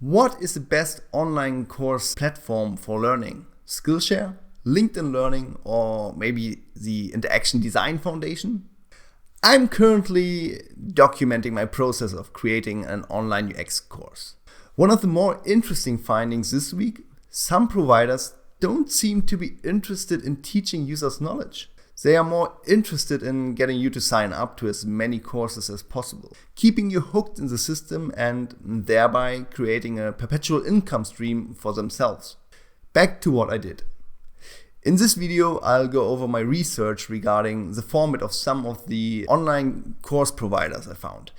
What is the best online course platform for learning? Skillshare, LinkedIn Learning, or maybe the Interaction Design Foundation? I'm currently documenting my process of creating an online UX course. One of the more interesting findings this week, some providers don't seem to be interested in teaching users knowledge. They are more interested in getting you to sign up to as many courses as possible, keeping you hooked in the system and thereby creating a perpetual income stream for themselves. Back to what I did. In this video, I'll go over my research regarding the format of some of the online course providers I found.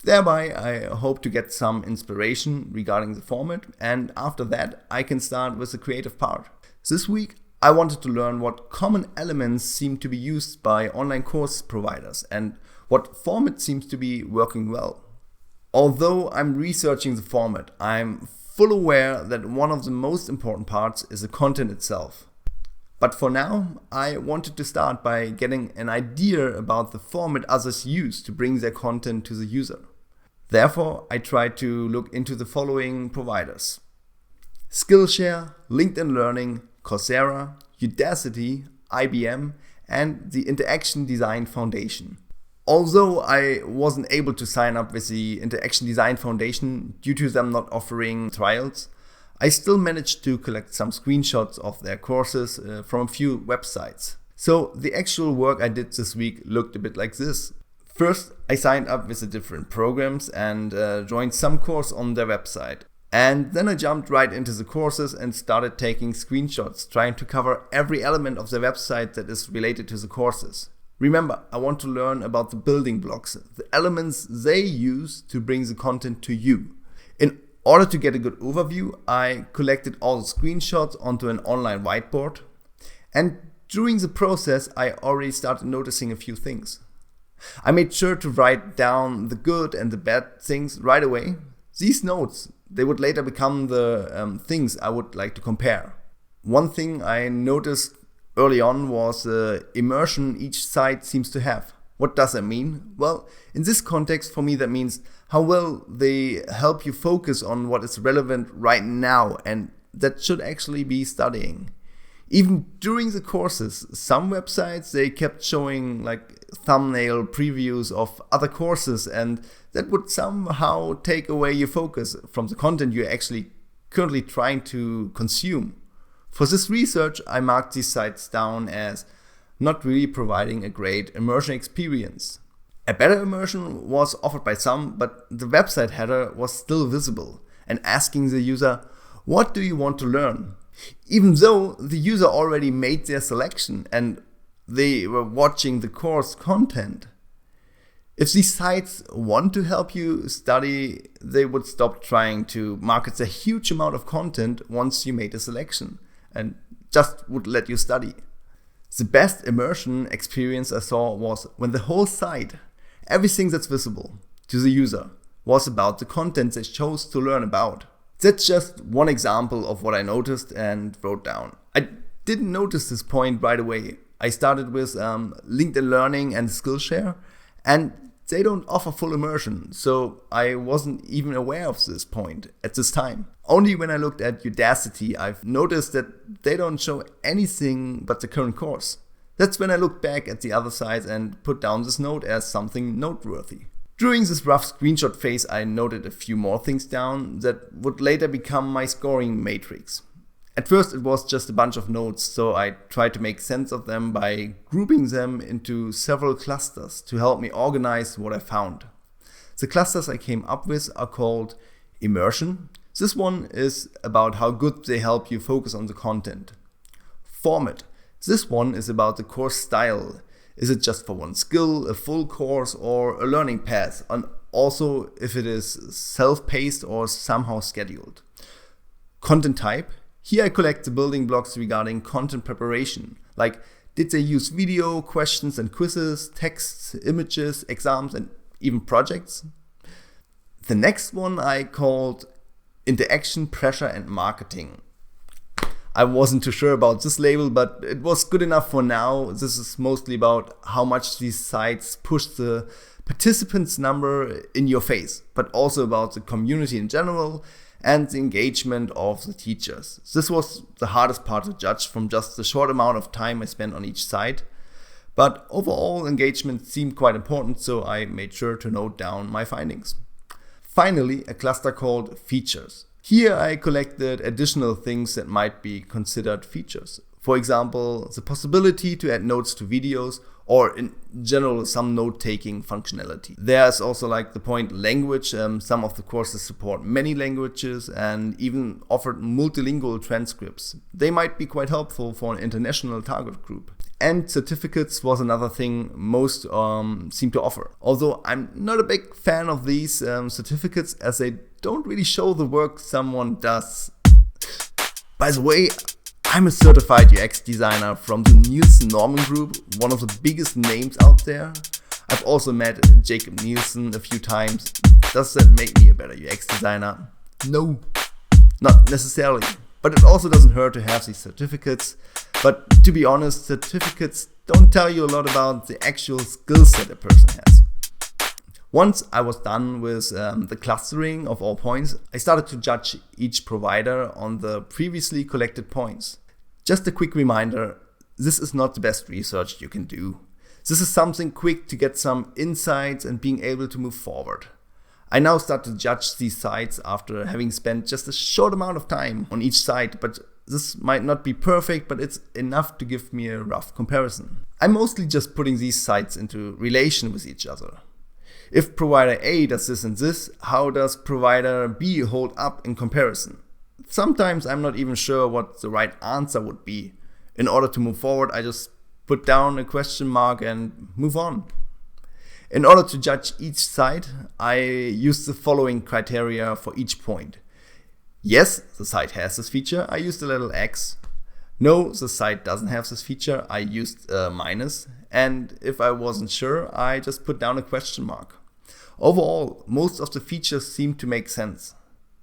Thereby, I hope to get some inspiration regarding the format, and after that, I can start with the creative part. This week, I wanted to learn what common elements seem to be used by online course providers and what format seems to be working well. Although I'm researching the format, I'm full aware that one of the most important parts is the content itself. But for now, I wanted to start by getting an idea about the format others use to bring their content to the user. Therefore, I tried to look into the following providers: Skillshare, LinkedIn Learning, Coursera, Udacity, IBM, and the Interaction Design Foundation. Although I wasn't able to sign up with the Interaction Design Foundation due to them not offering trials, I still managed to collect some screenshots of their courses from a few websites. So the actual work I did this week looked a bit like this. First, I signed up with the different programs and joined some course on their website. And then I jumped right into the courses and started taking screenshots, trying to cover every element of the website that is related to the courses. Remember, I want to learn about the building blocks, the elements they use to bring the content to you. In order to get a good overview, I collected all the screenshots onto an online whiteboard. And during the process, I already started noticing a few things. I made sure to write down the good and the bad things right away. These notes, they would later become the things I would like to compare. One thing I noticed early on was the immersion each site seems to have. What does that mean? Well, in this context, for me, that means how well they help you focus on what is relevant right now, and that should actually be studying. Even during the courses, some websites, they kept showing like thumbnail previews of other courses, and that would somehow take away your focus from the content you're actually currently trying to consume. For this research, I marked these sites down as not really providing a great immersion experience. A better immersion was offered by some, but the website header was still visible and asking the user, what do you want to learn? Even though the user already made their selection and they were watching the course content. If these sites want to help you study, they would stop trying to market a huge amount of content once you made a selection and just would let you study. The best immersion experience I saw was when the whole site, everything that's visible to the user, was about the content they chose to learn about. That's just one example of what I noticed and wrote down. I didn't notice this point right away. I started with LinkedIn Learning and Skillshare, and they don't offer full immersion, so I wasn't even aware of this point at this time. Only when I looked at Udacity, I've noticed that they don't show anything but the current course. That's when I looked back at the other sites and put down this note as something noteworthy. During this rough screenshot phase, I noted a few more things down that would later become my scoring matrix. At first, it was just a bunch of notes, so I tried to make sense of them by grouping them into several clusters to help me organize what I found. The clusters I came up with are called immersion. This one is about how good they help you focus on the content. Format. This one is about the course style. Is it just for one skill, a full course, or a learning path? And also if it is self-paced or somehow scheduled. Content type. Here I collect the building blocks regarding content preparation. Like, did they use video, questions and quizzes, texts, images, exams, and even projects? The next one I called interaction, pressure and marketing. I wasn't too sure about this label, but it was good enough for now. This is mostly about how much these sites push the participants number in your face, but also about the community in general and the engagement of the teachers. This was the hardest part to judge from just the short amount of time I spent on each site. But overall engagement seemed quite important, so I made sure to note down my findings. Finally, a cluster called features. Here I collected additional things that might be considered features. For example, the possibility to add notes to videos, or in general some note-taking functionality. There's also like the point language. Some of the courses support many languages and even offered multilingual transcripts. They might be quite helpful for an international target group. And certificates was another thing most seem to offer. Although I'm not a big fan of these certificates, as they don't really show the work someone does. By the way, I'm a certified UX designer from the Nielsen Norman Group, one of the biggest names out there. I've also met Jacob Nielsen a few times. Does that make me a better UX designer? No, not necessarily. But it also doesn't hurt to have these certificates. But to be honest, certificates don't tell you a lot about the actual skill set a person has. Once I was done with the clustering of all points, I started to judge each provider on the previously collected points. Just a quick reminder, this is not the best research you can do. This is something quick to get some insights and being able to move forward. I now start to judge these sites after having spent just a short amount of time on each site, but this might not be perfect, but it's enough to give me a rough comparison. I'm mostly just putting these sites into relation with each other. If provider A does this and this, how does provider B hold up in comparison? Sometimes I'm not even sure what the right answer would be. In order to move forward, I just put down a question mark and move on. In order to judge each site, I used the following criteria for each point. Yes, the site has this feature, I used a little X. No, the site doesn't have this feature, I used a minus. And if I wasn't sure, I just put down a question mark. Overall, most of the features seem to make sense.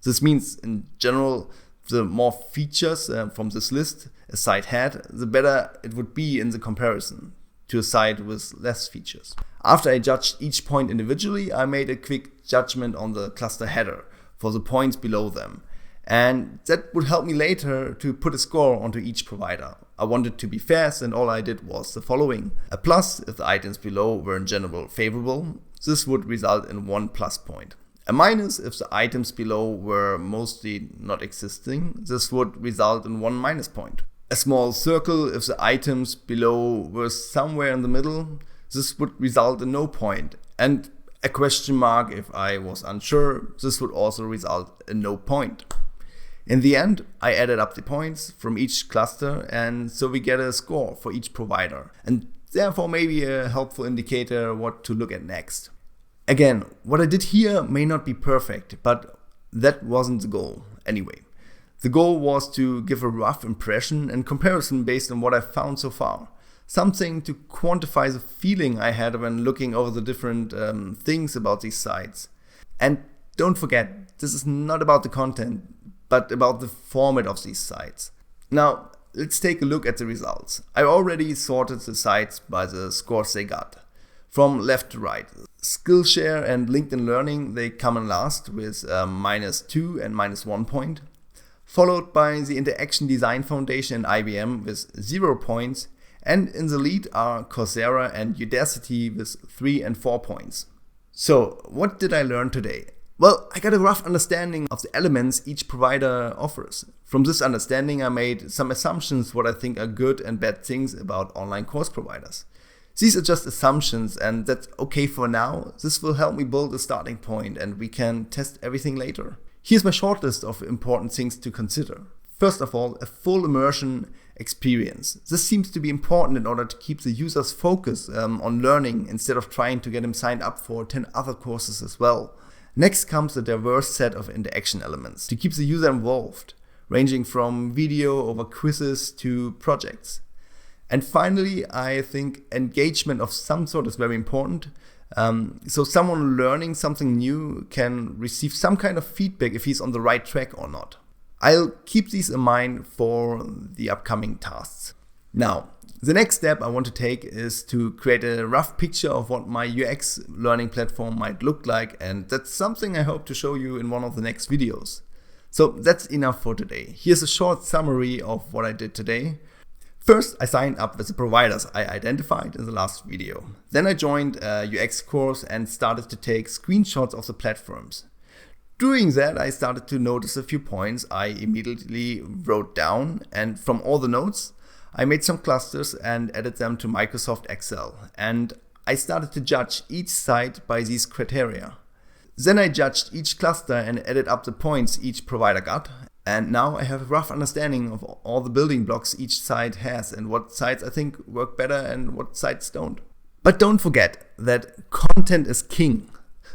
This means, in general, the more features from this list a site had, the better it would be in the comparison to a site with less features. After I judged each point individually, I made a quick judgment on the cluster header for the points below them. And that would help me later to put a score onto each provider. I wanted to be fast, and all I did was the following. A plus if the items below were in general favorable. This would result in 1 plus point. A minus if the items below were mostly not existing. This would result in 1 minus point. A small circle if the items below were somewhere in the middle. This would result in no point. And a question mark if I was unsure. This would also result in no point. In the end, I added up the points from each cluster, and so we get a score for each provider, and therefore maybe a helpful indicator what to look at next. Again, what I did here may not be perfect, but that wasn't the goal anyway. The goal was to give a rough impression and comparison based on what I've found so far. Something to quantify the feeling I had when looking over the different things about these sites. And don't forget, this is not about the content, but about the format of these sites. Now, let's take a look at the results. I already sorted the sites by the scores they got, from left to right. Skillshare and LinkedIn Learning, they come in last with -2 and -1 point, followed by the Interaction Design Foundation and IBM with 0 points, and in the lead are Coursera and Udacity with 3 and 4 points. So, what did I learn today? Well, I got a rough understanding of the elements each provider offers. From this understanding, I made some assumptions what I think are good and bad things about online course providers. These are just assumptions, and that's okay for now. This will help me build a starting point, and we can test everything later. Here's my short list of important things to consider. First of all, a full immersion experience. This seems to be important in order to keep the user's focus on learning instead of trying to get him signed up for 10 other courses as well. Next comes a diverse set of interaction elements to keep the user involved, ranging from video over quizzes to projects. And finally, I think engagement of some sort is very important. So someone learning something new can receive some kind of feedback if he's on the right track or not. I'll keep these in mind for the upcoming tasks. Now, The next step I want to take is to create a rough picture of what my UX learning platform might look like, and that's something I hope to show you in one of the next videos. So that's enough for today. Here's a short summary of what I did today. First, I signed up with the providers I identified in the last video. Then I joined a UX course and started to take screenshots of the platforms. Doing that, I started to notice a few points I immediately wrote down, and from all the notes, I made some clusters and added them to Microsoft Excel, and I started to judge each site by these criteria. Then I judged each cluster and added up the points each provider got, and now I have a rough understanding of all the building blocks each site has and what sites I think work better and what sites don't. But don't forget that content is king.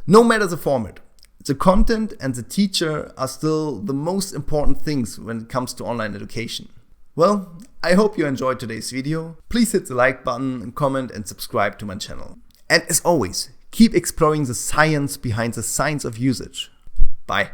No matter the format, the content and the teacher are still the most important things when it comes to online education. Well, I hope you enjoyed today's video. Please hit the like button, comment and subscribe to my channel. And as always, keep exploring the science behind the science of usage. Bye.